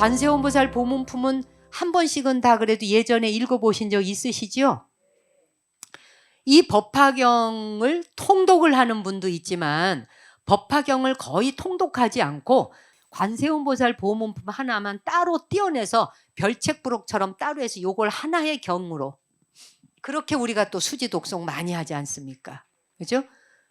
관세음보살 보문품은 한 번씩은 다 그래도 예전에 읽어보신 적 있으시죠? 이 법화경을 통독을 하는 분도 있지만 법화경을 거의 통독하지 않고 관세음보살 보문품 하나만 따로 떼어내서 별책부록처럼 따로 해서 요걸 하나의 경으로 그렇게 우리가 또 수지 독송 많이 하지 않습니까? 그죠?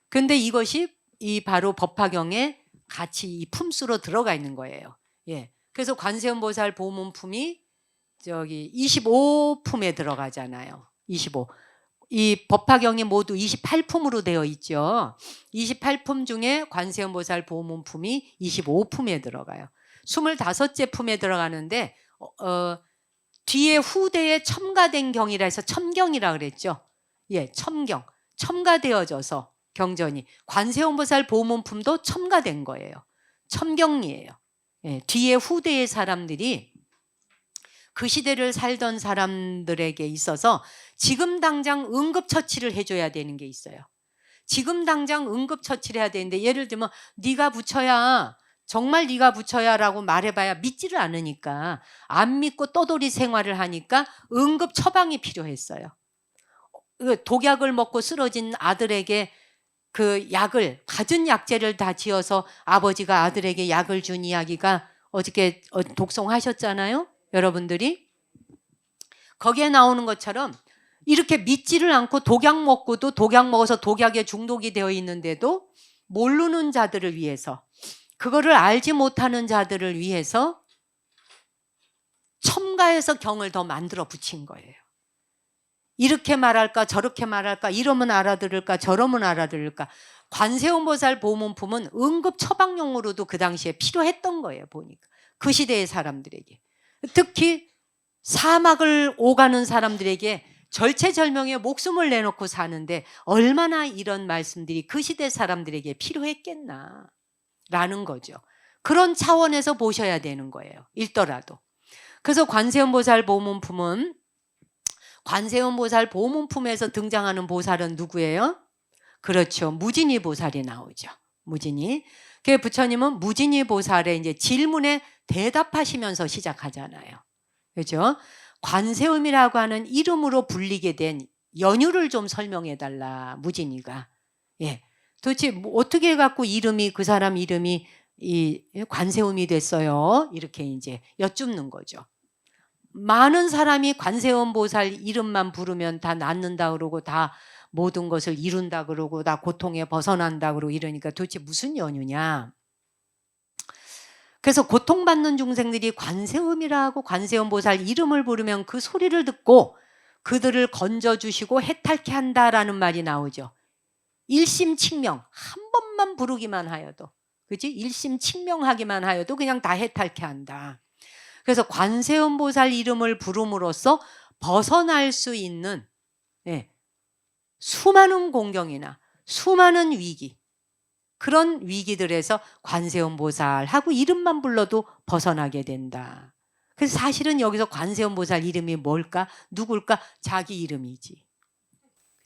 근데 이것이 이 바로 법화경에 같이 이 품수로 들어가 있는 거예요. 예. 그래서 관세음보살 보문품이 저기 25품에 들어가잖아요. 25. 이 법화경이 모두 28품으로 되어 있죠. 28품 중에 관세음보살 보문품이 25품에 들어가요. 25째 품에 들어가는데 뒤에 후대에 첨가된 경이라 해서 첨경이라 그랬죠. 예, 첨경. 첨가되어져서 경전이 관세음보살 보문품도 첨가된 거예요. 첨경이에요. 예, 뒤에 후대의 사람들이 그 시대를 살던 사람들에게 있어서 지금 당장 응급처치를 해줘야 되는 게 있어요. 지금 당장 응급처치를 해야 되는데 예를 들면 네가 붙여야 정말 네가 붙여야 라고 말해봐야 믿지를 않으니까 안 믿고 떠돌이 생활을 하니까 응급 처방이 필요했어요. 독약을 먹고 쓰러진 아들에게 그 약을 갖은 약재를 다 지어서 아버지가 아들에게 약을 준 이야기가 어저께 독송하셨잖아요. 여러분들이 거기에 나오는 것처럼 이렇게 믿지를 않고 독약 먹고도 독약 먹어서 독약에 중독이 되어 있는데도 모르는 자들을 위해서 그거를 알지 못하는 자들을 위해서 첨가해서 경을 더 만들어 붙인 거예요. 이렇게 말할까 저렇게 말할까 이러면 알아들을까 저러면 알아들을까. 관세음보살 보문품은 응급 처방용으로도 그 당시에 필요했던 거예요. 보니까 그 시대의 사람들에게 특히 사막을 오가는 사람들에게 절체절명의 목숨을 내놓고 사는데 얼마나 이런 말씀들이 그 시대 사람들에게 필요했겠나 라는 거죠. 그런 차원에서 보셔야 되는 거예요. 읽더라도. 그래서 관세음보살 보문품은 관세음보살 보문품에서 등장하는 보살은 누구예요? 그렇죠. 무진이 보살이 나오죠. 무진이. 그 부처님은 무진이 보살의 이제 질문에 대답하시면서 시작하잖아요. 그렇죠? 관세음이라고 하는 이름으로 불리게 된 연유를 좀 설명해 달라. 무진이가. 예. 도대체 뭐 어떻게 갖고 이름이 그 사람 이름이 이 관세음이 됐어요? 이렇게 이제 여쭙는 거죠. 많은 사람이 관세음 보살 이름만 부르면 다 낫는다 그러고 다 모든 것을 이룬다 그러고 다 고통에 벗어난다 그러고 이러니까 도대체 무슨 연유냐. 그래서 고통받는 중생들이 관세음이라고 관세음 보살 이름을 부르면 그 소리를 듣고 그들을 건져주시고 해탈케 한다라는 말이 나오죠. 일심칙명 한 번만 부르기만 하여도 그렇지? 일심칙명하기만 하여도 그냥 다 해탈케 한다. 그래서 관세음보살 이름을 부름으로써 벗어날 수 있는 수많은 공경이나 수많은 위기 그런 위기들에서 관세음보살하고 이름만 불러도 벗어나게 된다. 그래서 사실은 여기서 관세음보살 이름이 뭘까? 누굴까? 자기 이름이지.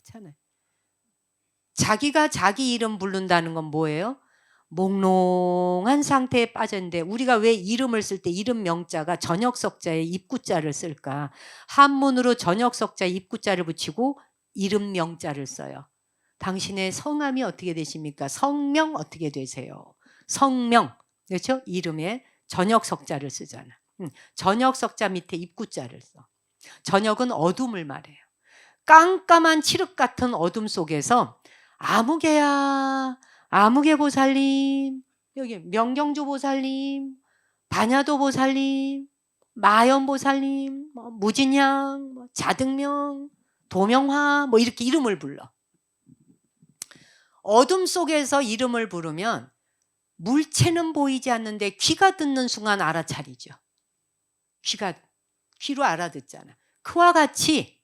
그렇잖아요. 자기가 자기 이름 부른다는 건 뭐예요? 몽롱한 상태에 빠졌는데 우리가 왜 이름을 쓸 때 이름 명자가 전역석자에 입구자를 쓸까? 한문으로 전역석자에 입구자를 붙이고 이름 명자를 써요. 당신의 성함이 어떻게 되십니까? 성명 어떻게 되세요? 성명, 그렇죠? 이름에 전역석자를 쓰잖아. 전역석자 밑에 입구자를 써. 전역은 어둠을 말해요. 깜깜한 칠흑 같은 어둠 속에서 아무개야 아무개 보살님, 여기 명경주 보살님, 반야도 보살님, 마연 보살님, 무진양, 자등명, 도명화 이렇게 이름을 불러. 어둠 속에서 이름을 부르면 물체는 보이지 않는데 귀가 듣는 순간 알아차리죠. 귀로 알아듣잖아. 그와 같이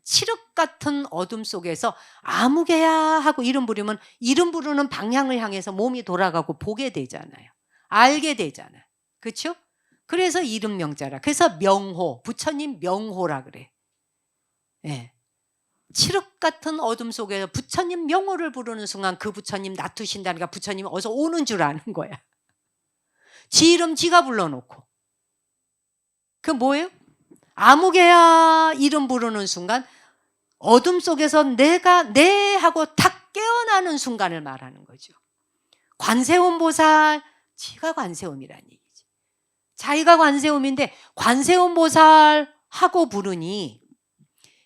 칠흑 같은 어둠 속에서 아무개야 하고 이름 부르면 이름 부르는 방향을 향해서 몸이 돌아가고 보게 되잖아요. 알게 되잖아요. 그렇죠? 그래서 이름 명자라. 그래서 명호, 부처님 명호라 그래. 예. 칠흑 같은 어둠 속에서 부처님 명호를 부르는 순간 그 부처님 놔두신다니까 부처님이 어서 오는 줄 아는 거야. 지 이름 지가 불러놓고. 그 뭐예요? 아무개야 이름 부르는 순간 어둠 속에서 내가 내 하고 탁 깨어나는 순간을 말하는 거죠. 관세음보살, 지가 관세음이라는 얘기지. 자기가 관세음인데 관세음보살 하고 부르니,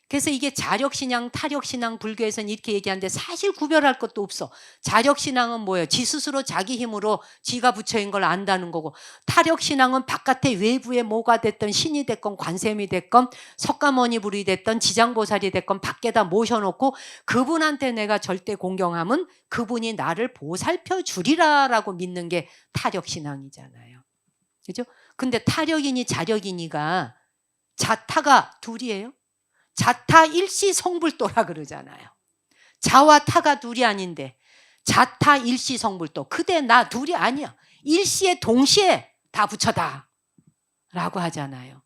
그래서 이게 자력신앙, 타력신앙, 불교에서는 이렇게 얘기하는데 사실 구별할 것도 없어. 자력신앙은 뭐예요? 지 스스로 자기 힘으로 지가 부처인 걸 안다는 거고, 타력신앙은 바깥에 외부에 뭐가 됐든 신이 됐건 관세음이 됐건 석가모니불이 됐든 지장보살이 됐건 밖에다 모셔놓고 그분한테 내가 절대 공경하면 그분이 나를 보살펴 주리라 라고 믿는 게 타력신앙이잖아요. 그죠? 근데 타력이니 자력이니가 자타가 둘이에요. 자타 일시성불도라 그러잖아요. 자와 타가 둘이 아닌데 자타 일시성불도. 그대 나 둘이 아니야. 일시에 동시에 다 부처다 라고 하잖아요.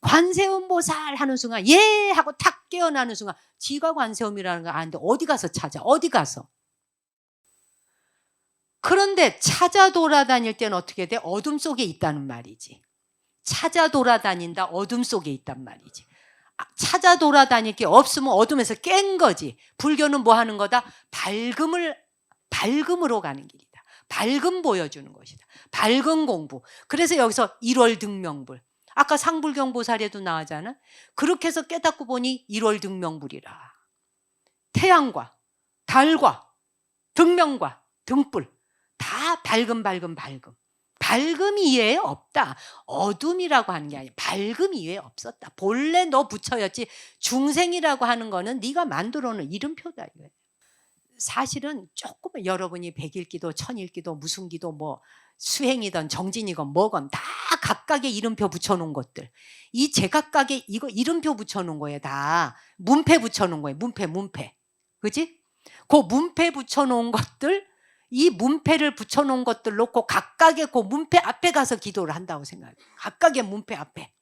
관세음보살 하는 순간 예 하고 탁 깨어나는 순간 지가 관세음이라는 거 아는데 어디 가서 찾아? 어디 가서? 그런데 찾아 돌아다닐 때는 어떻게 돼? 어둠 속에 있다는 말이지. 찾아 돌아다닌다, 어둠 속에 있단 말이지. 찾아 돌아다닐 게 없으면 어둠에서 깬 거지. 불교는 뭐 하는 거다? 밝음으로 가는 길이다. 밝음 보여주는 것이다. 밝음 공부. 그래서 여기서 1월 등명불. 아까 상불경보살에도 나오잖아. 그렇게 해서 깨닫고 보니 1월 등명불이라. 태양과 달과 등명과 등불 다 밝음. 밝음 이외에 없다. 어둠이라고 하는 게 아니야. 밝음 이외에 없었다. 본래 너 부처였지. 중생이라고 하는 거는 네가 만들어놓은 이름표다 이거예요. 사실은 조금 여러분이 백일기도, 천일기도, 무슨 기도, 뭐 수행이든 정진이건 뭐건 다 각각의 이름표 붙여놓은 것들. 이 제각각의 이거 이름표 붙여놓은 거예요. 다 문패 붙여놓은 거예요. 문패. 그지? 그 문패 붙여놓은 것들, 이 문패를 붙여놓은 것들 놓고 각각의 그 문패 앞에 가서 기도를 한다고 생각해요. 각각의 문패 앞에.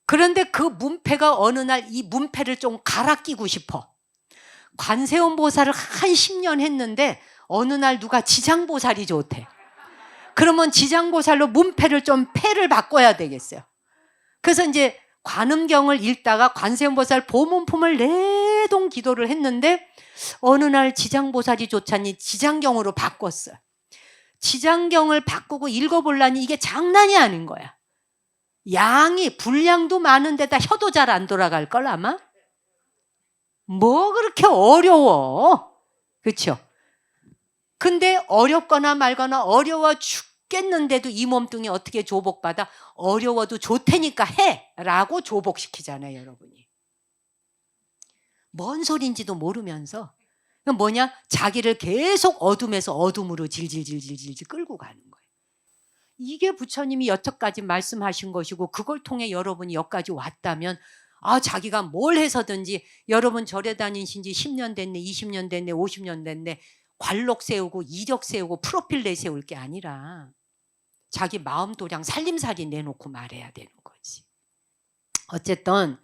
그런데 그 문패가 어느 날 이 문패를 좀 갈아 끼고 싶어. 관세음보살을 한 10년 했는데 어느 날 누가 지장보살이 좋대. 그러면 지장보살로 문패를 좀 패를 바꿔야 되겠어요. 그래서 이제 관음경을 읽다가 관세음보살 보문품을 내동 기도를 했는데 어느 날 지장보살이 좋자니 지장경으로 바꿨어요. 지장경을 바꾸고 읽어보려니 이게 장난이 아닌 거야. 양이 분량도 많은데다 혀도 잘 안 돌아갈 걸 아마? 뭐 그렇게 어려워. 그렇죠? 근데 어렵거나 말거나 어려워 죽겠는데도 이 몸뚱이 어떻게 조복받아? 어려워도 좋다니까 해 라고 조복시키잖아요. 여러분이. 뭔 소린지도 모르면서 뭐냐? 자기를 계속 어둠에서 어둠으로 질질질질질 끌고 가는 거예요. 이게 부처님이 여태까지 말씀하신 것이고 그걸 통해 여러분이 여기까지 왔다면 자기가 뭘 해서든지 여러분 절에 다니신 지 10년 됐네, 20년 됐네, 50년 됐네 관록 세우고 이력 세우고 프로필 내세울 게 아니라 자기 마음 도량 살림살이 내놓고 말해야 되는 거지. 어쨌든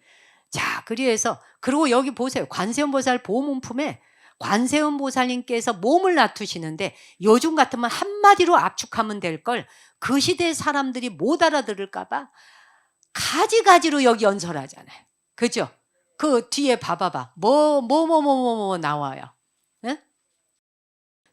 자, 그래서 그리고 여기 보세요. 관세음보살 보문품에 관세음보살님께서 몸을 놔두시는데 요즘 같으면 한마디로 압축하면 될 걸 그 시대 사람들이 못 알아들을까 봐 가지가지로 여기 연설하잖아요. 그죠? 그 뒤에 봐봐봐. 뭐 나와요. 네?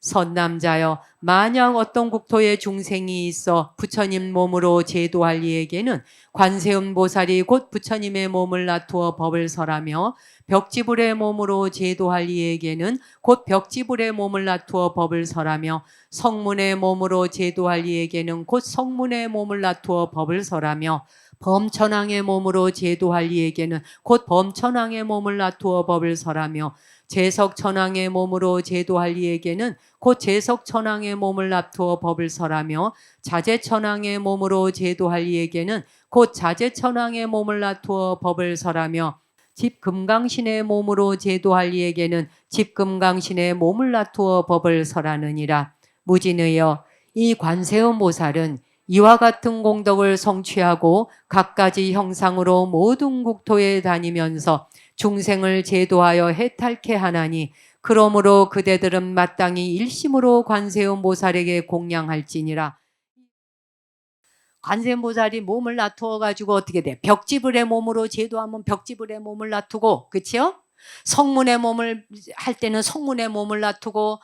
선남자여, 만약 어떤 국토에 중생이 있어 부처님 몸으로 제도할 이에게는 관세음보살이 곧 부처님의 몸을 놔두어 법을 설하며 벽지불의 몸으로 제도할 이에게는 곧 벽지불의 몸을 놔두어 법을 설하며 성문의 몸으로 제도할 이에게는 곧 성문의 몸을 놔두어 법을 설하며 범천왕의 몸으로 제도할 이에게는 곧 범천왕의 몸을 놔두어 법을 설하며 제석천왕의 몸으로 제도할 이에게는 곧 제석천왕의 몸을 놔두어 법을 설하며 자제천왕의 몸으로 제도할 이에게는 곧 자제천왕의 몸을 놔두어 법을 설하며 집금강신의 몸으로 제도할 이에게는 집금강신의 몸을 놔두어 법을 설하느니라. 무진의여, 이 관세음보살은 이와 같은 공덕을 성취하고 각가지 형상으로 모든 국토에 다니면서 중생을 제도하여 해탈케 하나니 그러므로 그대들은 마땅히 일심으로 관세음보살에게 공양할지니라. 관세음보살이 몸을 놔두어 가지고 어떻게 돼? 벽지불의 몸으로 제도하면 벽지불의 몸을 놔두고, 그렇죠? 성문의 몸을 할 때는 성문의 몸을 놔두고,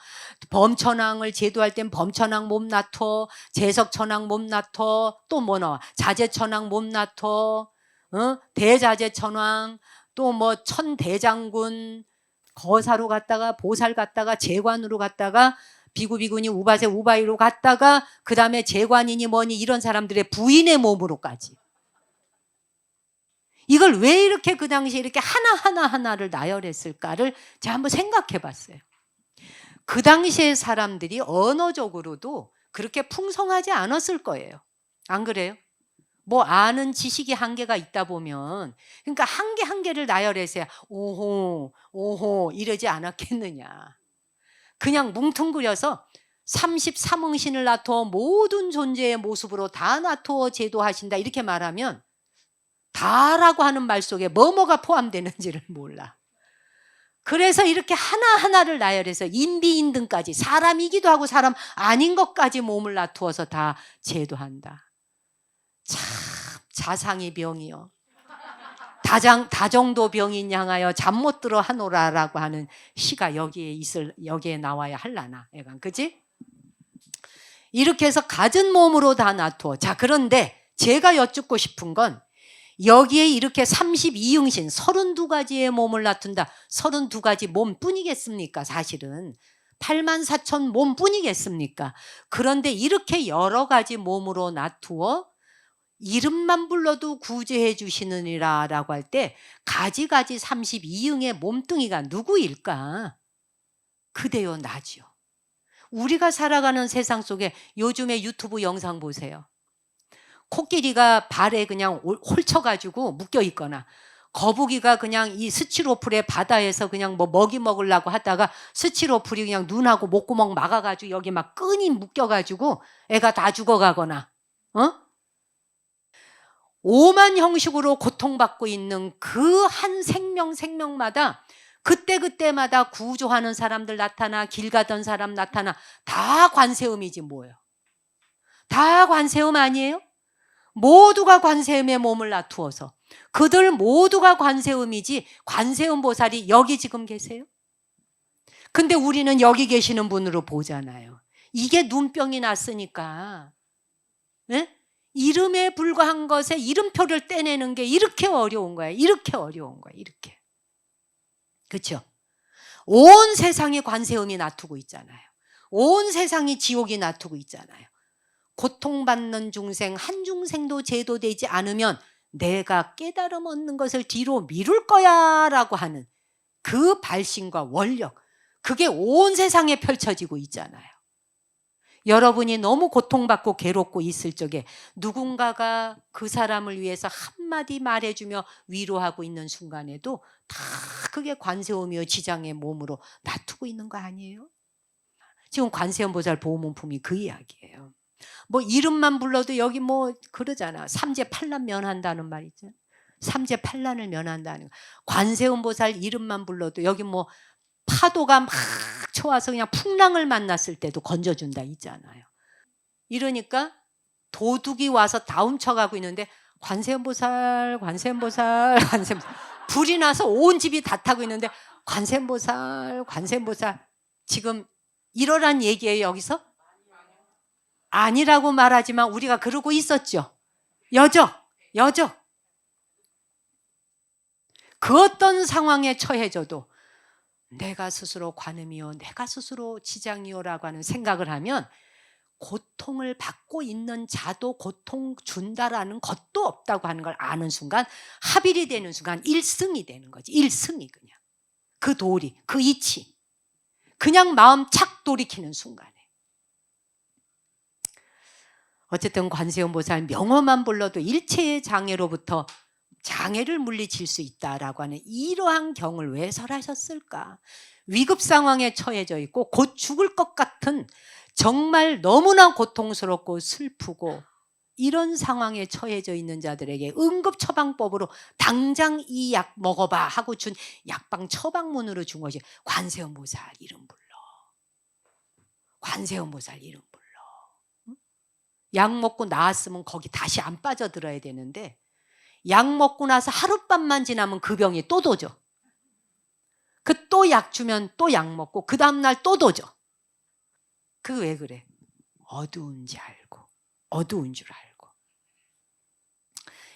범천왕을 제도할 땐 범천왕 몸 놔둬, 재석천왕 몸 놔둬, 또 뭐 나와? 자재천왕 몸 놔둬, 대자재천왕, 또 뭐 천대장군, 거사로 갔다가 보살 갔다가 재관으로 갔다가 비구비구니 우바세 우바이로 갔다가 그 다음에 재관이니 뭐니 이런 사람들의 부인의 몸으로까지. 이걸 왜 이렇게 그 당시에 이렇게 하나를 나열했을까를 제가 한번 생각해 봤어요. 그 당시의 사람들이 언어적으로도 그렇게 풍성하지 않았을 거예요. 안 그래요? 뭐 아는 지식이 한계가 있다 보면, 그러니까 한 개를 나열해서 오호 이러지 않았겠느냐. 그냥 뭉퉁그려서 33응신을 놔두어 모든 존재의 모습으로 다 놔두어 제도하신다 이렇게 말하면 다라고 하는 말 속에 뭐가 포함되는지를 몰라. 그래서 이렇게 하나를 나열해서 인비인등까지, 사람이기도 하고 사람 아닌 것까지 몸을 놔두어서 다 제도한다. 참 자상이 병이요. 다정도 병인 향하여 잠 못 들어 하노라라고 하는 시가 여기에 나와야 할라나, 애간, 그지? 이렇게 해서 갖은 몸으로 다 놔두어. 자, 그런데 제가 여쭙고 싶은 건 여기에 이렇게 32응신 32가지의 몸을 놔둔다. 32가지 몸뿐이겠습니까? 사실은 84,000 몸뿐이겠습니까? 그런데 이렇게 여러 가지 몸으로 놔두어 이름만 불러도 구제해 주시느니라 라고 할 때 가지가지 32응의 몸뚱이가 누구일까? 그대요 나지요. 우리가 살아가는 세상 속에 요즘에 유튜브 영상 보세요. 코끼리가 발에 그냥 홀쳐가지고 묶여 있거나, 거북이가 그냥 이 스치로풀의 바다에서 그냥 뭐 먹이 먹으려고 하다가 스치로풀이 그냥 눈하고 목구멍 막아가지고 여기 막 끈이 묶여가지고 애가 다 죽어가거나, 오만 형식으로 고통받고 있는 그 한 생명마다 그때마다 구조하는 사람들 나타나, 길 가던 사람 나타나, 다 관세음이지 뭐예요. 다 관세음 아니에요? 모두가 관세음의 몸을 놔두어서 그들 모두가 관세음이지, 관세음 보살이 여기 지금 계세요? 근데 우리는 여기 계시는 분으로 보잖아요. 이게 눈병이 났으니까, 네? 이름에 불과한 것에 이름표를 떼내는 게 이렇게 어려운 거야. 이렇게. 그렇죠? 온 세상이 관세음이 놔두고 있잖아요. 온 세상이 지옥이 놔두고 있잖아요. 고통받는 중생 한 중생도 제도되지 않으면 내가 깨달음 얻는 것을 뒤로 미룰 거야 라고 하는 그 발심과 원력, 그게 온 세상에 펼쳐지고 있잖아요. 여러분이 너무 고통받고 괴롭고 있을 적에 누군가가 그 사람을 위해서 한마디 말해주며 위로하고 있는 순간에도 다 그게 관세음이요 지장의 몸으로 놔두고 있는 거 아니에요? 지금 관세음보살 보문품이 그 이야기예요. 뭐 이름만 불러도 여기 뭐 그러잖아. 삼재팔란 면한다는 말 있잖아. 삼재팔란을 면한다는 거. 관세음보살 이름만 불러도 여기 뭐 파도가 막 쳐와서 그냥 풍랑을 만났을 때도 건져준다 있잖아요. 이러니까 도둑이 와서 다 훔쳐가고 있는데 관세음보살 불이 나서 온 집이 다 타고 있는데 관세음보살 지금 이러란 얘기예요. 여기서 아니라고 말하지만 우리가 그러고 있었죠. 여적 그 어떤 상황에 처해져도 내가 스스로 관음이요, 내가 스스로 지장이요라고 하는 생각을 하면 고통을 받고 있는 자도 고통 준다라는 것도 없다고 하는 걸 아는 순간, 합일이 되는 순간 일승이 되는 거지. 일승이 그냥 그 도리, 그 이치, 그냥 마음 착 돌이키는 순간에. 어쨌든 관세음보살 명어만 불러도 일체의 장애로부터 장애를 물리칠 수 있다라고 하는 이러한 경을 왜 설하셨을까? 위급 상황에 처해져 있고 곧 죽을 것 같은 정말 너무나 고통스럽고 슬프고 이런 상황에 처해져 있는 자들에게 응급 처방법으로 당장 이 약 먹어봐 하고 준 약방 처방문으로 준 것이 관세음보살 이름 불러. 관세음보살 이름 불러. 약 먹고 나았으면 거기 다시 안 빠져들어야 되는데 약 먹고 나서 하룻밤만 지나면 그 병이 또 도져. 그 또 약 주면 또 약 먹고 그 다음날 또 도져. 그게 왜 그래? 어두운지 알고, 어두운 줄 알고.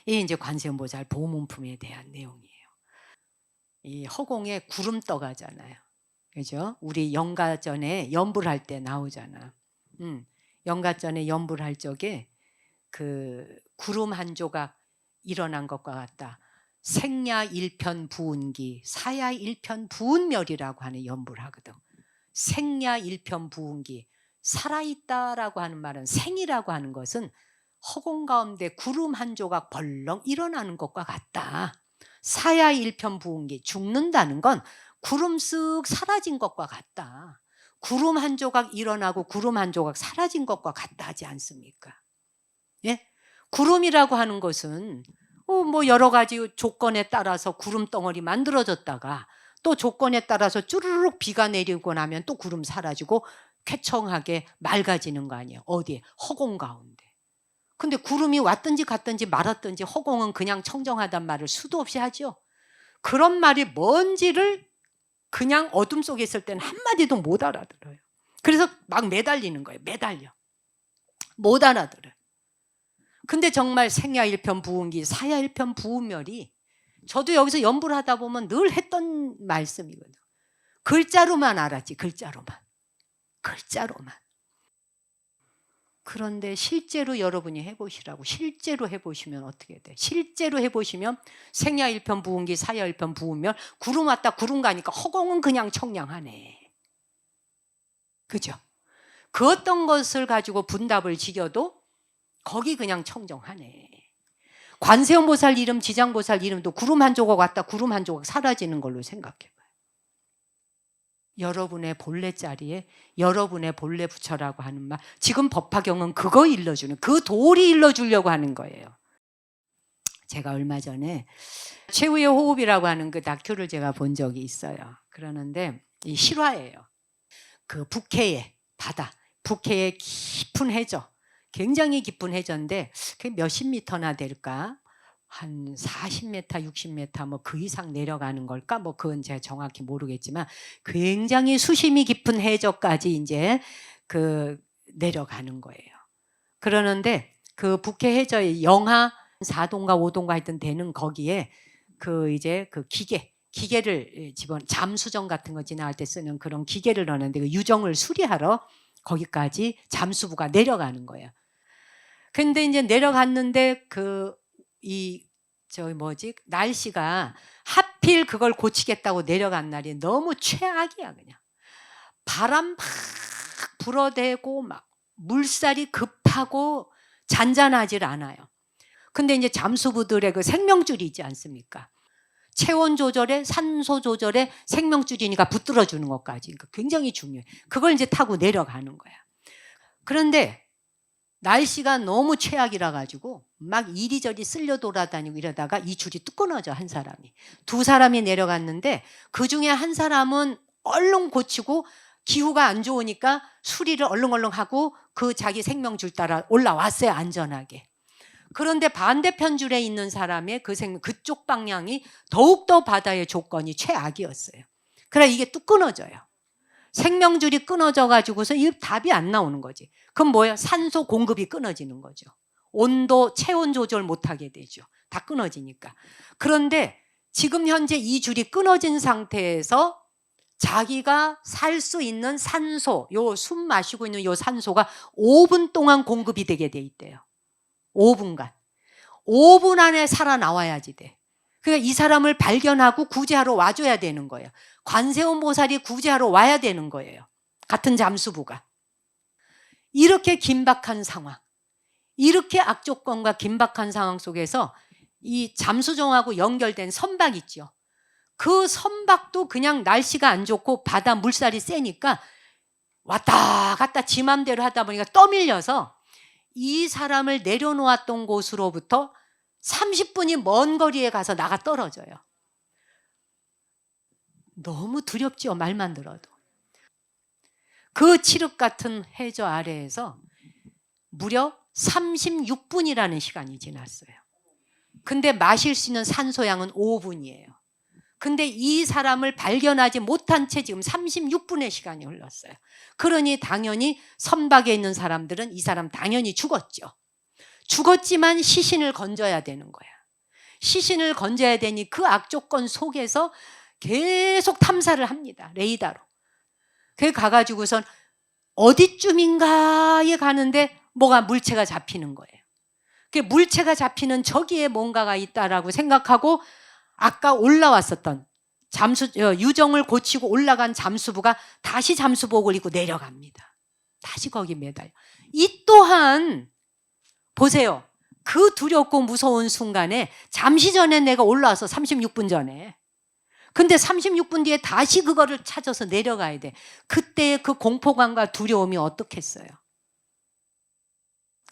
이게 이제 관세음보살 보문품에 대한 내용이에요. 이 허공에 구름 떠가잖아요. 그죠? 우리 영가전에 연불 할 때 나오잖아. 영가전에 연불 할 적에 그 구름 한 조각 일어난 것과 같다. 생야 일편 부운기, 사야 일편 부운멸이라고 하는 연불 하거든. 생야 일편 부운기. 살아있다라고 하는 말은 생이라고 하는 것은 허공 가운데 구름 한 조각 벌렁 일어나는 것과 같다. 사야 일편 부운기. 죽는다는 건 구름 쓱 사라진 것과 같다. 구름 한 조각 일어나고 구름 한 조각 사라진 것과 같다 하지 않습니까? 예? 구름이라고 하는 것은 뭐 여러 가지 조건에 따라서 구름 덩어리 만들어졌다가 또 조건에 따라서 쭈르륵 비가 내리고 나면 또 구름 사라지고 쾌청하게 맑아지는 거 아니에요. 어디에? 허공 가운데. 근데 구름이 왔든지 갔든지 말았든지 허공은 그냥 청정하단 말을 수도 없이 하죠. 그런 말이 뭔지를 그냥 어둠 속에 있을 때는 한마디도 못 알아들어요. 그래서 막 매달리는 거예요. 매달려. 못 알아들어요. 근데 정말 생야일편 부운기, 사야일편 부운멸이 저도 여기서 연불 하다 보면 늘 했던 말씀이거든요. 글자로만 알았지, 글자로만. 글자로만. 그런데 실제로 여러분이 해보시라고. 실제로 해보시면 어떻게 돼? 실제로 해보시면 생야일편 부운기, 사야일편 부운멸, 구름 왔다 구름 가니까 허공은 그냥 청량하네. 그죠? 그 어떤 것을 가지고 분답을 지겨도 거기 그냥 청정하네. 관세음보살 이름, 지장보살 이름도 구름 한 조각 왔다 구름 한 조각 사라지는 걸로 생각해봐요. 여러분의 본래 자리에 여러분의 본래 부처라고 하는 말, 지금 법화경은 그거 일러주는, 그 도리 일러주려고 하는 거예요. 제가 얼마 전에 최후의 호흡이라고 하는 그 다큐를 제가 본 적이 있어요. 그러는데 이 실화예요. 그 북해의 바다, 북해의 깊은 해저, 굉장히 깊은 해저인데 그게 몇십 미터나 될까? 한 40m, 60m 뭐 그 이상 내려가는 걸까? 뭐 그건 제가 정확히 모르겠지만 굉장히 수심이 깊은 해저까지 이제 그 내려가는 거예요. 그러는데 그 북해 해저의 영하 4도인가 5도인가 하여튼 되는 거기에 그 이제 그 기계를 잠수정 같은 거 지나갈 때 쓰는 그런 기계를 넣는데 그 유정을 수리하러 거기까지 잠수부가 내려가는 거예요. 근데 이제 내려갔는데 날씨가 하필 그걸 고치겠다고 내려간 날이 너무 최악이야. 그냥 바람 막 불어대고 막 물살이 급하고 잔잔하질 않아요. 근데 이제 잠수부들의 그 생명줄이 있지 않습니까? 체온 조절에 산소 조절에 생명줄이니까 붙들어 주는 것까지. 그러니까 굉장히 중요해. 그걸 이제 타고 내려가는 거야. 그런데 날씨가 너무 최악이라 가지고 막 이리저리 쓸려 돌아다니고 이러다가 이 줄이 뚝 끊어져. 한 사람이. 두 사람이 내려갔는데 그중에 한 사람은 얼른 고치고 기후가 안 좋으니까 수리를 얼렁얼렁 하고 그 자기 생명줄 따라 올라왔어요. 안전하게. 그런데 반대편 줄에 있는 사람의 그쪽 방향이 더욱더 바다의 조건이 최악이었어요. 그래 이게 뚝 끊어져요. 생명줄이 끊어져 가지고서 이 답이 안 나오는 거지. 그럼 뭐예요? 산소 공급이 끊어지는 거죠. 온도, 체온 조절 못하게 되죠. 다 끊어지니까. 그런데 지금 현재 이 줄이 끊어진 상태에서 자기가 살 수 있는 산소, 요 숨 마시고 있는 요 산소가 5분 동안 공급이 되게 돼 있대요. 5분간. 5분 안에 살아나와야지 돼. 그러니까 이 사람을 발견하고 구제하러 와줘야 되는 거예요. 관세음보살이 구제하러 와야 되는 거예요. 같은 잠수부가. 이렇게 긴박한 상황, 이렇게 악조건과 긴박한 상황 속에서 이 잠수정하고 연결된 선박 있죠. 그 선박도 그냥 날씨가 안 좋고 바다 물살이 세니까 왔다 갔다 지 맘대로 하다 보니까 떠밀려서 이 사람을 내려놓았던 곳으로부터 30분이 먼 거리에 가서 나가 떨어져요. 너무 두렵죠, 말만 들어도. 그 칠흑 같은 해저 아래에서 무려 36분이라는 시간이 지났어요. 근데 마실 수 있는 산소량은 5분이에요. 근데 이 사람을 발견하지 못한 채 지금 36분의 시간이 흘렀어요. 그러니 당연히 선박에 있는 사람들은 이 사람 당연히 죽었죠. 죽었지만 시신을 건져야 되는 거야. 시신을 건져야 되니 그 악조건 속에서 계속 탐사를 합니다. 레이더로. 그래 가가지고선 어디쯤인가에 가는데 뭐가 물체가 잡히는 거예요. 그 물체가 잡히는 저기에 뭔가가 있다라고 생각하고 아까 올라왔었던 유정을 고치고 올라간 잠수부가 다시 잠수복을 입고 내려갑니다. 다시 거기 매달려. 이 또한 보세요. 그 두렵고 무서운 순간에 잠시 전에 내가 올라와서 36분 전에 근데 36분 뒤에 다시 그거를 찾아서 내려가야 돼. 그때의 그 공포감과 두려움이 어떻겠어요?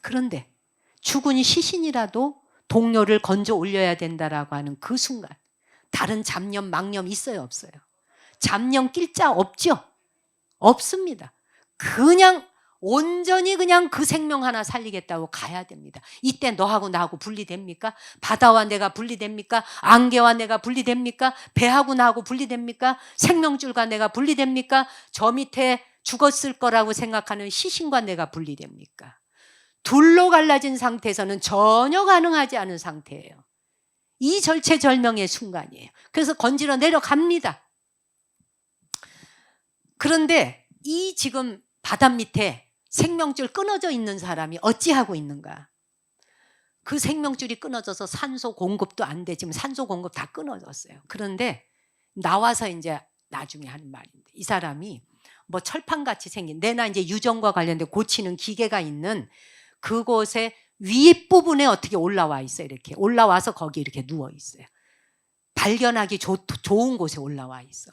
그런데 죽은 시신이라도 동료를 건져 올려야 된다라고 하는 그 순간 다른 잡념, 망념 있어요, 없어요? 잡념 낄 자 없죠? 없습니다. 그냥 온전히 그냥 그 생명 하나 살리겠다고 가야 됩니다. 이때 너하고 나하고 분리됩니까? 바다와 내가 분리됩니까? 안개와 내가 분리됩니까? 배하고 나하고 분리됩니까? 생명줄과 내가 분리됩니까? 저 밑에 죽었을 거라고 생각하는 시신과 내가 분리됩니까? 둘로 갈라진 상태에서는 전혀 가능하지 않은 상태예요. 이 절체절명의 순간이에요. 그래서 건지러 내려갑니다. 그런데 이 지금 바다 밑에 생명줄 끊어져 있는 사람이 어찌하고 있는가? 그 생명줄이 끊어져서 산소 공급도 안 돼. 지금 산소 공급 다 끊어졌어요. 그런데 나와서 이제 나중에 하는 말인데 이 사람이 뭐 철판같이 생긴 내나 이제 유정과 관련된 고치는 기계가 있는 그곳에 윗부분에 어떻게 올라와 있어요. 이렇게 올라와서 거기 이렇게 누워 있어요. 발견하기 좋은 곳에 올라와 있어.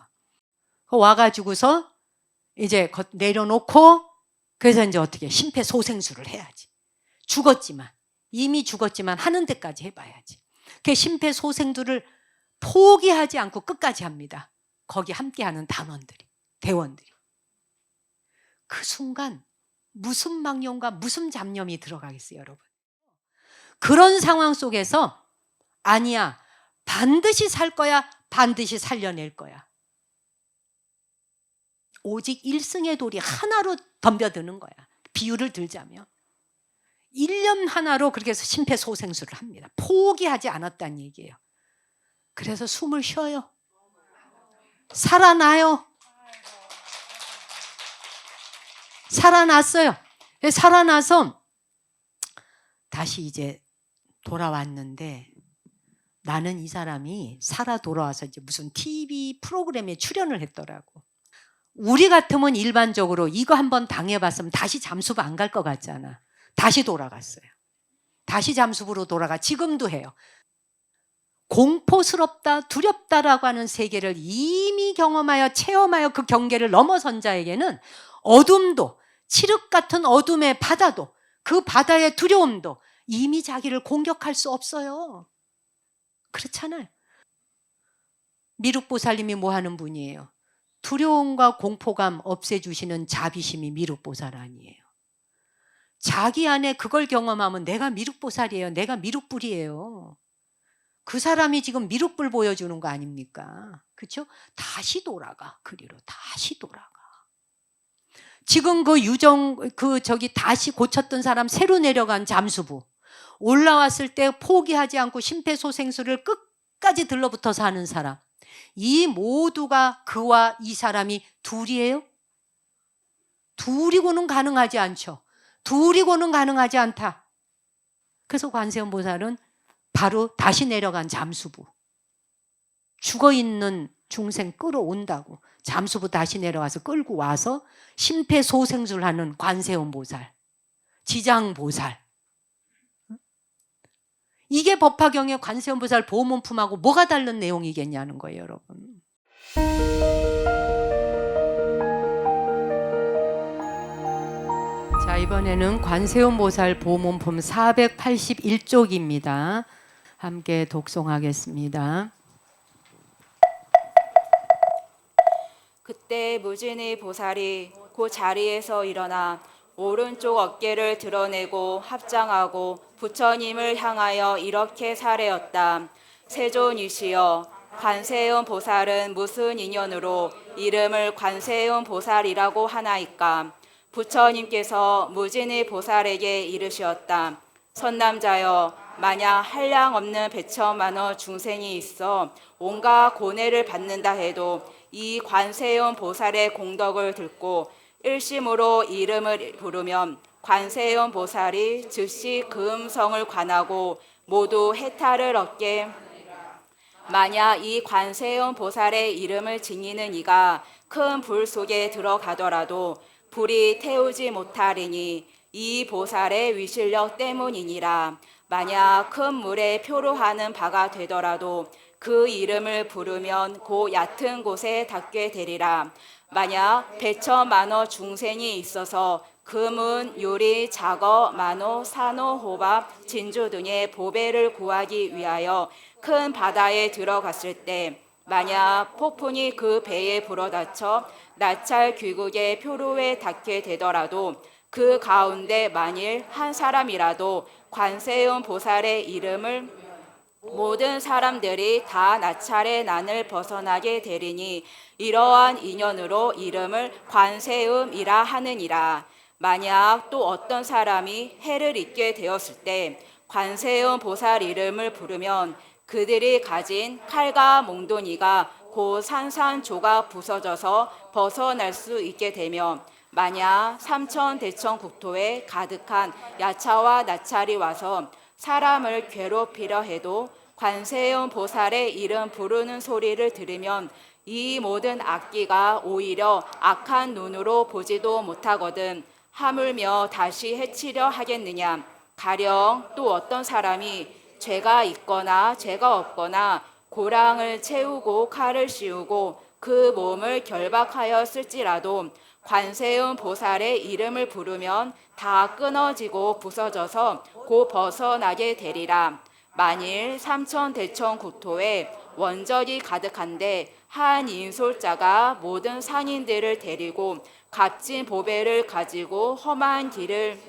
와가지고서 이제 내려놓고 그래서 이제 어떻게 심폐소생술을 해야지. 죽었지만 이미 죽었지만 하는 데까지 해봐야지. 그 심폐소생술을 포기하지 않고 끝까지 합니다. 거기 함께하는 단원들이, 대원들이. 그 순간 무슨 망념과 무슨 잡념이 들어가겠어요, 여러분? 그런 상황 속에서 아니야, 반드시 살 거야, 반드시 살려낼 거야. 오직 일승의 돌이 하나로 덤벼드는 거야. 비유를 들자면 1년 하나로 그렇게 해서 심폐소생술을 합니다. 포기하지 않았다는 얘기예요. 그래서 숨을 쉬어요. 살아나요. 살아났어요. 살아나서 다시 이제 돌아왔는데 나는 이 사람이 살아 돌아와서 이제 무슨 TV 프로그램에 출연을 했더라고. 우리 같으면 일반적으로 이거 한번 당해봤으면 다시 잠수부 안 갈 것 같잖아. 다시 돌아갔어요. 다시 잠수부로 돌아가. 지금도 해요. 공포스럽다, 두렵다라고 하는 세계를 이미 경험하여 체험하여 그 경계를 넘어선 자에게는 어둠도, 칠흑 같은 어둠의 바다도, 그 바다의 두려움도 이미 자기를 공격할 수 없어요. 그렇잖아요. 미륵보살님이 뭐 하는 분이에요? 두려움과 공포감 없애주시는 자비심이 미륵보살 아니에요. 자기 안에 그걸 경험하면 내가 미륵보살이에요. 내가 미륵불이에요. 그 사람이 지금 미륵불 보여주는 거 아닙니까? 그렇죠? 다시 돌아가. 그리로 다시 돌아가. 지금 그 다시 고쳤던 사람 새로 내려간 잠수부 올라왔을 때 포기하지 않고 심폐소생술을 끝까지 들러붙어서 하는 사람, 이 모두가 그와 이 사람이 둘이에요? 둘이고는 가능하지 않죠. 둘이고는 가능하지 않다. 그래서 관세음보살은 바로 다시 내려간 잠수부, 죽어있는 중생 끌어온다고 잠수부 다시 내려와서 끌고 와서 심폐소생술하는 관세음보살, 지장보살. 이게 법화경의 관세음보살 보문품하고 뭐가 다른 내용이겠냐는 거예요, 여러분. 자, 이번에는 관세음보살 보문품 481쪽입니다. 함께 독송하겠습니다. 그때 무진의 보살이 그 자리에서 일어나 오른쪽 어깨를 드러내고 합장하고 부처님을 향하여 이렇게 사례었다. 세존이시여, 관세음 보살은 무슨 인연으로 이름을 관세음 보살이라고 하나이까? 부처님께서 무진의 보살에게 이르시었다. 선남자여, 만약 한량 없는 백천만원 중생이 있어 온갖 고뇌를 받는다 해도 이 관세음 보살의 공덕을 듣고 일심으로 이름을 부르면 관세음 보살이 즉시 그 음성을 관하고 모두 해탈을 얻게. 만약 이 관세음 보살의 이름을 지니는 이가 큰 불 속에 들어가더라도 불이 태우지 못하리니 이 보살의 위실력 때문이니라. 만약 큰 물에 표류하는 바가 되더라도 그 이름을 부르면 그 얕은 곳에 닿게 되리라. 만약 백천만호 중생이 있어서 금은, 유리, 자거, 만호, 산호, 호박, 진주 등의 보배를 구하기 위하여 큰 바다에 들어갔을 때 만약 폭풍이 그 배에 불어닥쳐 나찰 귀국의 표류에 닿게 되더라도 그 가운데 만일 한 사람이라도 관세음 보살의 이름을 모든 사람들이 다 나찰의 난을 벗어나게 되리니 이러한 인연으로 이름을 관세음이라 하느니라. 만약 또 어떤 사람이 해를 입게 되었을 때 관세음 보살 이름을 부르면 그들이 가진 칼과 몽둥이가 곧 산산조각 부서져서 벗어날 수 있게 되며 만약 삼천대천 국토에 가득한 야차와 나찰이 와서 사람을 괴롭히려 해도 관세음 보살의 이름 부르는 소리를 들으면 이 모든 악기가 오히려 악한 눈으로 보지도 못하거든 하물며 다시 해치려 하겠느냐. 가령 또 어떤 사람이 죄가 있거나 죄가 없거나 고랑을 채우고 칼을 씌우고 그 몸을 결박하였을지라도 관세음 보살의 이름을 부르면 다 끊어지고 부서져서 곧 벗어나게 되리라. 만일 삼천대천 국토에 원적이 가득한데 한 인솔자가 모든 상인들을 데리고 값진 보배를 가지고 험한 길을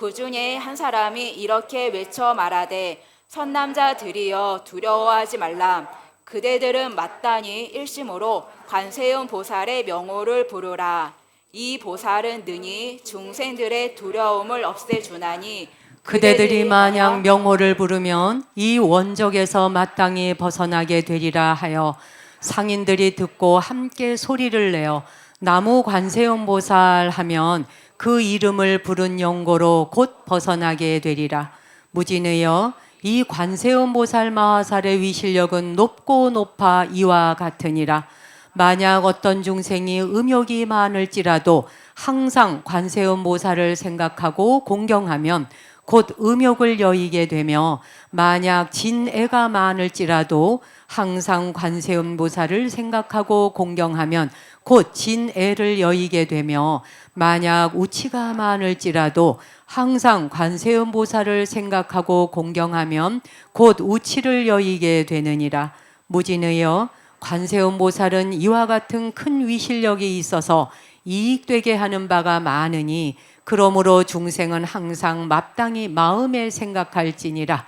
그 중에 한 사람이 이렇게 외쳐 말하되 선남자들이여 두려워하지 말라. 그대들은 마땅히 일심으로 관세음 보살의 명호를 부르라. 이 보살은 능히 중생들의 두려움을 없애주나니 그대들이 만약 명호를 부르면 이 원적에서 마땅히 벗어나게 되리라 하여 상인들이 듣고 함께 소리를 내어 나무 관세음 보살 하면 그 이름을 부른 영고로 곧 벗어나게 되리라. 무진의여, 이 관세음 보살 마하살의 위실력은 높고 높아 이와 같으니라. 만약 어떤 중생이 음욕이 많을지라도 항상 관세음 보살을 생각하고 공경하면 곧 음욕을 여의게 되며 만약 진애가 많을지라도 항상 관세음 보살을 생각하고 공경하면 곧 진애를 여의게 되며 만약 우치가 많을지라도 항상 관세음 보살을 생각하고 공경하면 곧 우치를 여의게 되느니라. 무진의여, 관세음 보살은 이와 같은 큰 위실력이 있어서 이익되게 하는 바가 많으니 그러므로 중생은 항상 마땅히 마음에 생각할지니라.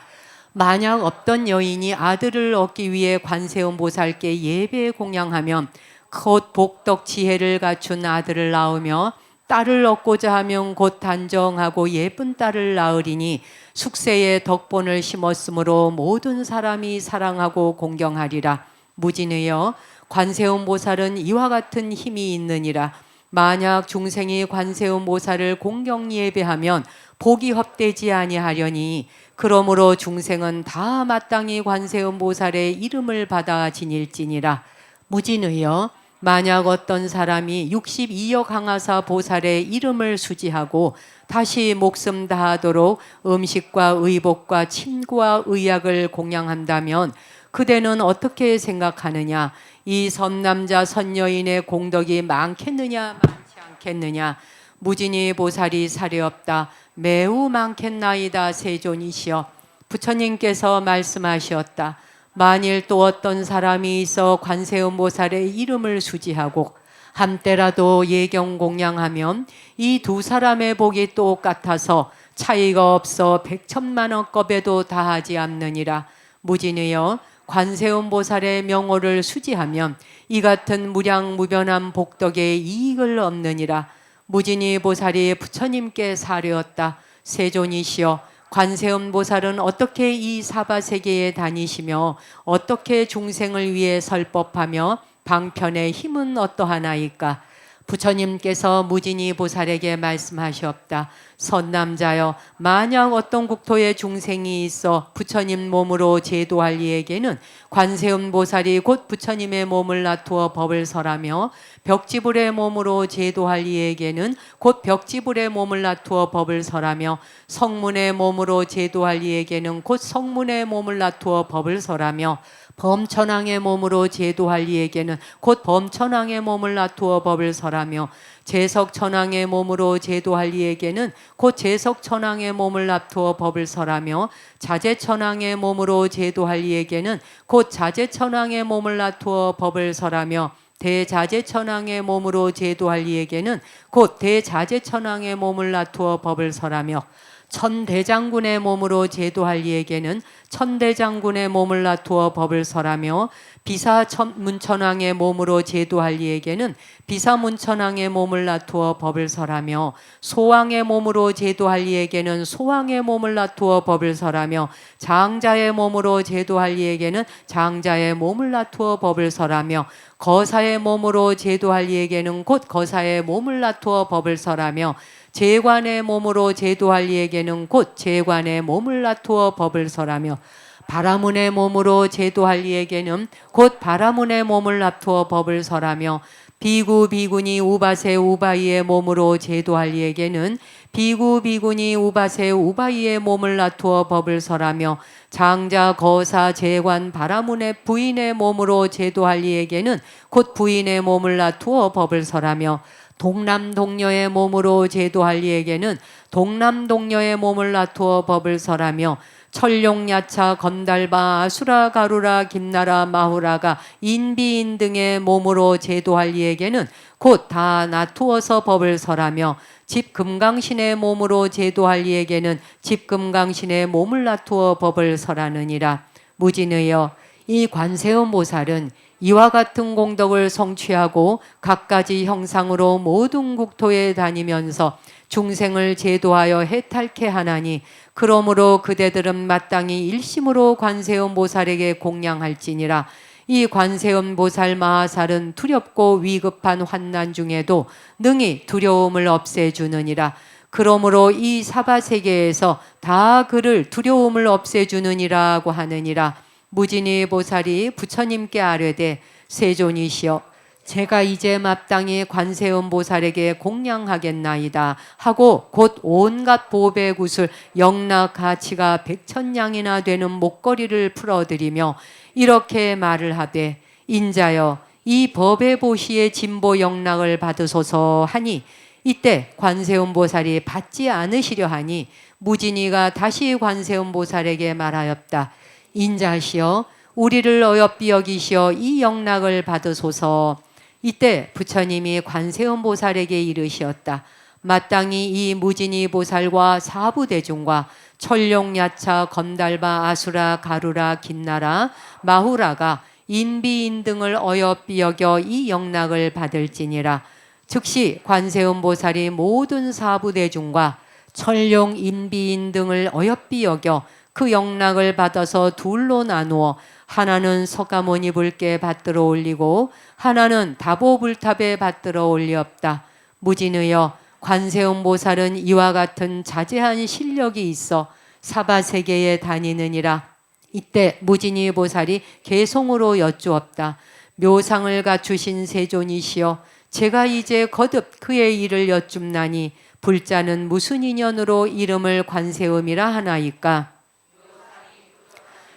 만약 어떤 여인이 아들을 얻기 위해 관세음 보살께 예배 공양하면 곧 복덕 지혜를 갖춘 아들을 낳으며 딸을 얻고자 하면 곧 단정하고 예쁜 딸을 낳으리니 숙세에 덕본을 심었으므로 모든 사람이 사랑하고 공경하리라. 무진의여, 관세음 보살은 이와 같은 힘이 있느니라. 만약 중생이 관세음 보살을 공경 예배하면 복이 헛되지 아니하려니 그러므로 중생은 다 마땅히 관세음 보살의 이름을 받아 지닐지니라. 무진의여, 만약 어떤 사람이 62여 강화사 보살의 이름을 수지하고 다시 목숨 다하도록 음식과 의복과 침과 의약을 공양한다면 그대는 어떻게 생각하느냐? 이 선남자 선여인의 공덕이 많겠느냐 많지 않겠느냐? 무진이 보살이 사례없다. 매우 많겠나이다. 세존이시여. 부처님께서 말씀하셨다. 만일 또 어떤 사람이 있어 관세음 보살의 이름을 수지하고 한때라도 예경 공양하면 이 두 사람의 복이 똑같아서 차이가 없어 백천만원급에도 다하지 않느니라. 무진이여, 관세음 보살의 명호를 수지하면 이 같은 무량무변한 복덕에 이익을 얻느니라. 무진이 보살이 부처님께 사례었다. 세존이시여, 관세음 보살은 어떻게 이 사바세계에 다니시며 어떻게 중생을 위해 설법하며 방편의 힘은 어떠하나이까? 부처님께서 무진이 보살에게 말씀하셨다. 선남자여, 만약 어떤 국토에 중생이 있어 부처님 몸으로 제도할 이에게는 관세음 보살이 곧 부처님의 몸을 놔두어 법을 설하며 벽지불의 몸으로 제도할 이에게는 곧 벽지불의 몸을 놔두어 법을 설하며 성문의 몸으로 제도할 이에게는 곧 성문의 몸을 놔두어 법을 설하며 범천왕의 몸으로 제도할 이에게는 곧 범천왕의 몸을 놔두어 법을 설하며 제석천왕의 몸으로 제도할 이에게는 곧 제석천왕의 몸을 놔두어 법을 설하며 자제천왕의 몸으로 제도할 이에게는 곧 자제천왕의 몸을 놔두어 법을 설하며 대자제천왕의 몸으로 제도할 이에게는 곧 대자제천왕의 몸을 놔두어 법을 설하며 천대장군의 몸으로 제도할 이에게는 천대장군의 몸을 놔두어 법을 설하며 비사문천왕의 몸으로 제도할 이에게는 비사문천왕의 몸을 놔두어 법을 설하며 소왕의 몸으로 제도할 이에게는 소왕의 몸을 놔두어 법을 설하며 장자의 몸으로 제도할 이에게는 장자의 몸을 놔두어 법을 설하며 거사의 몸으로 제도할 이에게는 곧 거사의 몸을 놔두어 법을 설하며 제관의 몸으로 제도할 이에게는 곧 제관의 몸을 놔두어 법을 설하며 바라문의 몸으로 제도할 이에게는 곧 바라문의 몸을 놔두어 법을 설하며 비구 비구니 우바세 우바이의 몸으로 제도할 이에게는 비구 비구니 우바세 우바이의 몸을 놔두어 법을 설하며 장자 거사 제관 바라문의 부인의 몸으로 제도할 이에게는 곧 부인의 몸을 놔두어 법을 설하며 동남동녀의 몸으로 제도할 이에게는 동남동녀의 몸을 놔두어 법을 설하며 천룡야차 건달바 아수라 가루라 김나라 마후라가 인비인 등의 몸으로 제도할 이에게는 곧 다 놔두어서 법을 설하며 집금강신의 몸으로 제도할 이에게는 집금강신의 몸을 놔두어 법을 설하느니라. 무진의여, 이 관세음 보살은 이와 같은 공덕을 성취하고 갖가지 형상으로 모든 국토에 다니면서 중생을 제도하여 해탈케 하나니 그러므로 그대들은 마땅히 일심으로 관세음 보살에게 공양할지니라. 이 관세음 보살 마하살은 두렵고 위급한 환난 중에도 능히 두려움을 없애주느니라. 그러므로 이 사바세계에서 다 그를 두려움을 없애주느니라고 하느니라. 무진이 보살이 부처님께 아뢰되 세존이시여, 제가 이제 마땅히 관세음 보살에게 공양하겠나이다 하고 곧 온갖 보배 구슬 영락 가치가 100,000냥이나 되는 목걸이를 풀어드리며 이렇게 말을 하되 인자여, 이 법의 보시의 진보 영락을 받으소서 하니 이때 관세음 보살이 받지 않으시려 하니 무진이가 다시 관세음 보살에게 말하였다. 인자시여, 우리를 어여삐 여기시어 이 영락을 받으소서. 이때 부처님이 관세음 보살에게 이르시었다. 마땅히 이 무진이 보살과 사부대중과 천룡야차 건달바 아수라 가루라 긴나라 마후라가 인비인 등을 어여삐 여겨 이 영락을 받을지니라. 즉시 관세음 보살이 모든 사부대중과 천룡 인비인 등을 어여삐 여겨 그 영락을 받아서 둘로 나누어 하나는 석가모니 불께 받들어 올리고 하나는 다보불탑에 받들어 올리었다. 무진의여, 관세음 보살은 이와 같은 자제한 실력이 있어 사바세계에 다니느니라. 이때 무진이 보살이 개송으로 여쭈었다. 묘상을 갖추신 세존이시여, 제가 이제 거듭 그의 일을 여쭙나니 불자는 무슨 인연으로 이름을 관세음이라 하나이까?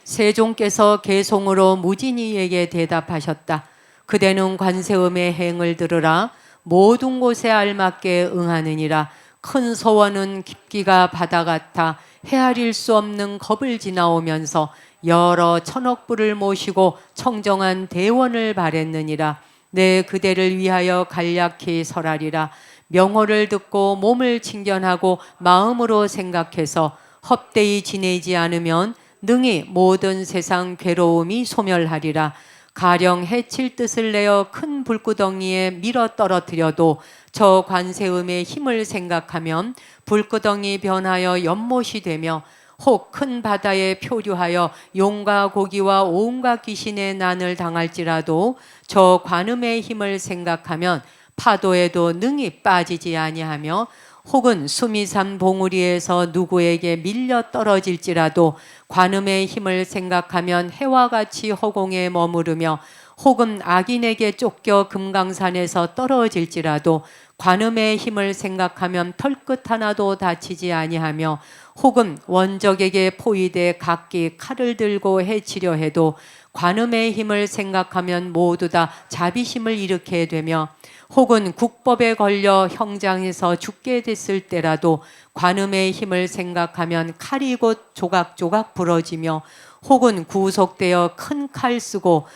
세종께서 개송으로 무진이에게 대답하셨다. 그대는 관세음의 행을 들으라. 모든 곳에 알맞게 응하느니라. 큰 소원은 깊기가 바다 같아 헤아릴 수 없는 겁을 지나오면서 여러 천억 부를 모시고 청정한 대원을 바랬느니라. 내 그대를 위하여 간략히 설하리라. 명호를 듣고 몸을 친견하고 마음으로 생각해서 헛되이 지내지 않으면 능히 모든 세상 괴로움이 소멸하리라. 가령 해칠 뜻을 내어 큰 불구덩이에 밀어 떨어뜨려도 저 관세음의 힘을 생각하면 불구덩이 변하여 연못이 되며 혹 큰 바다에 표류하여 용과 고기와 온갖 귀신의 난을 당할지라도 저 관음의 힘을 생각하면 파도에도 능히 빠지지 아니하며 혹은 수미산 봉우리에서 누구에게 밀려 떨어질지라도 관음의 힘을 생각하면 해와 같이 허공에 머무르며 혹은 악인에게 쫓겨 금강산에서 떨어질지라도 관음의 힘을 생각하면 털끝 하나도 다치지 아니하며 혹은 원적에게 포위돼 각기 칼을 들고 해치려 해도 관음의 힘을 생각하면 모두 다 자비심을 일으키게 되며 혹은 국법에 걸려 형장에서 죽게 됐을 때라도 관음의 힘을 생각하면 칼이 곧 조각조각 부러지며 혹은 구속되어 큰 칼 쓰고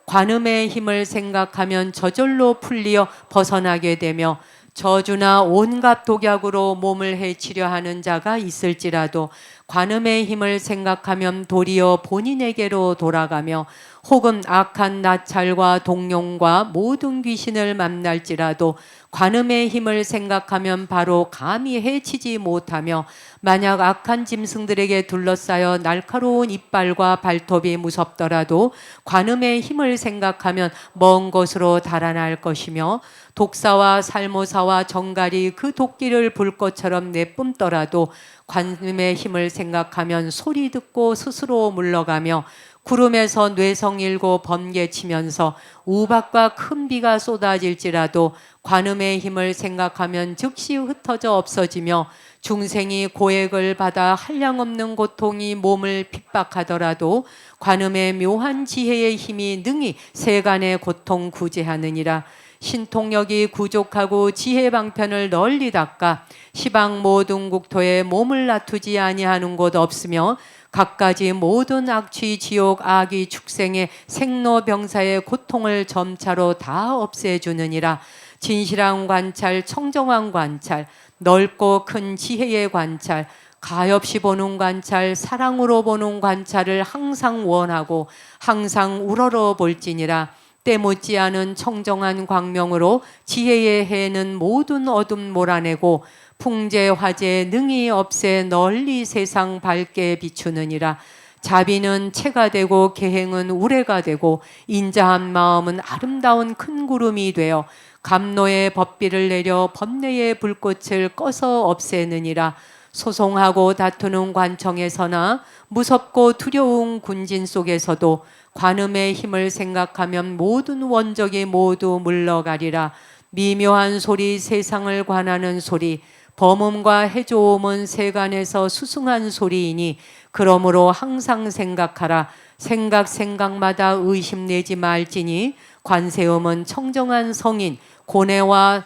관음의 힘을 생각하면 저절로 풀리어 벗어나게 되며 저주나 온갖 독약으로 몸을 해치려 하는 자가 있을지라도 관음의 힘을 생각하면 도리어 본인에게로 돌아가며 혹은 악한 나찰과 동룡과 모든 귀신을 만날지라도 관음의 힘을 생각하면 바로 감히 해치지 못하며 만약 악한 짐승들에게 둘러싸여 날카로운 이빨과 발톱이 무섭더라도 관음의 힘을 생각하면 먼 곳으로 달아날 것이며 독사와 살모사와 정갈이 그 도끼를 불꽃처럼 내뿜더라도 관음의 힘을 생각하면 소리 듣고 스스로 물러가며 구름에서 뇌성 일고 번개치면서 우박과 큰 비가 쏟아질지라도 관음의 힘을 생각하면 즉시 흩어져 없어지며 중생이 고액을 받아 한량없는 고통이 몸을 핍박하더라도 관음의 묘한 지혜의 힘이 능히 세간의 고통 구제하느니라. 신통력이 구족하고 지혜 방편을 널리 닦아 시방 모든 국토에 몸을 놔두지 아니하는 곳 없으며 갖가지 모든 악취 지옥 악이 축생의 생로병사의 고통을 점차로 다 없애주느니라. 진실한 관찰 청정한 관찰 넓고 큰 지혜의 관찰 가엾이 보는 관찰 사랑으로 보는 관찰을 항상 원하고 항상 우러러 볼지니라. 때묻지 않은 청정한 광명으로 지혜의 해는 모든 어둠 몰아내고 풍재 화재 능히 없애 널리 세상 밝게 비추느니라. 자비는 채가 되고 계행은 우레가 되고 인자한 마음은 아름다운 큰 구름이 되어 감노의 법비를 내려 번뇌의 불꽃을 꺼서 없애느니라. 소송하고 다투는 관청에서나 무섭고 두려운 군진 속에서도 관음의 힘을 생각하면 모든 원적이 모두 물러가리라. 미묘한 소리 세상을 관하는 소리 범음과 해조음은 세간에서 수승한 소리이니 그러므로 항상 생각하라. 생각마다 의심내지 말지니 관세음은 청정한 성인 고뇌와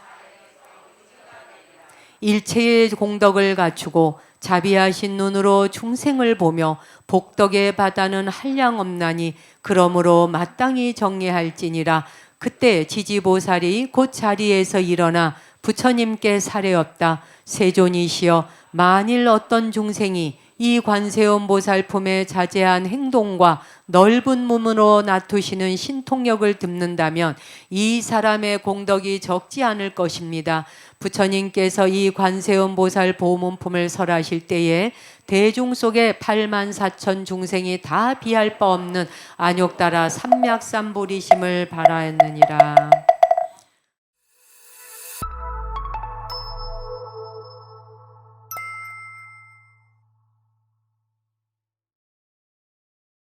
일체의 공덕을 갖추고 자비하신 눈으로 중생을 보며 복덕의 바다는 한량없나니 그러므로 마땅히 정례할지니라. 그때 지지보살이 곧 자리에서 일어나 부처님께 사례없다. 세존이시여 만일 어떤 중생이 이 관세음 보살품의 자제한 행동과 넓은 몸으로 나투시는 신통력을 듣는다면 이 사람의 공덕이 적지 않을 것입니다. 부처님께서 이 관세음 보살 보문품을 설하실 때에 대중 속에 84,000 중생이 다 비할 바 없는 안욕따라 삼맥삼보리심을 바라였느니라.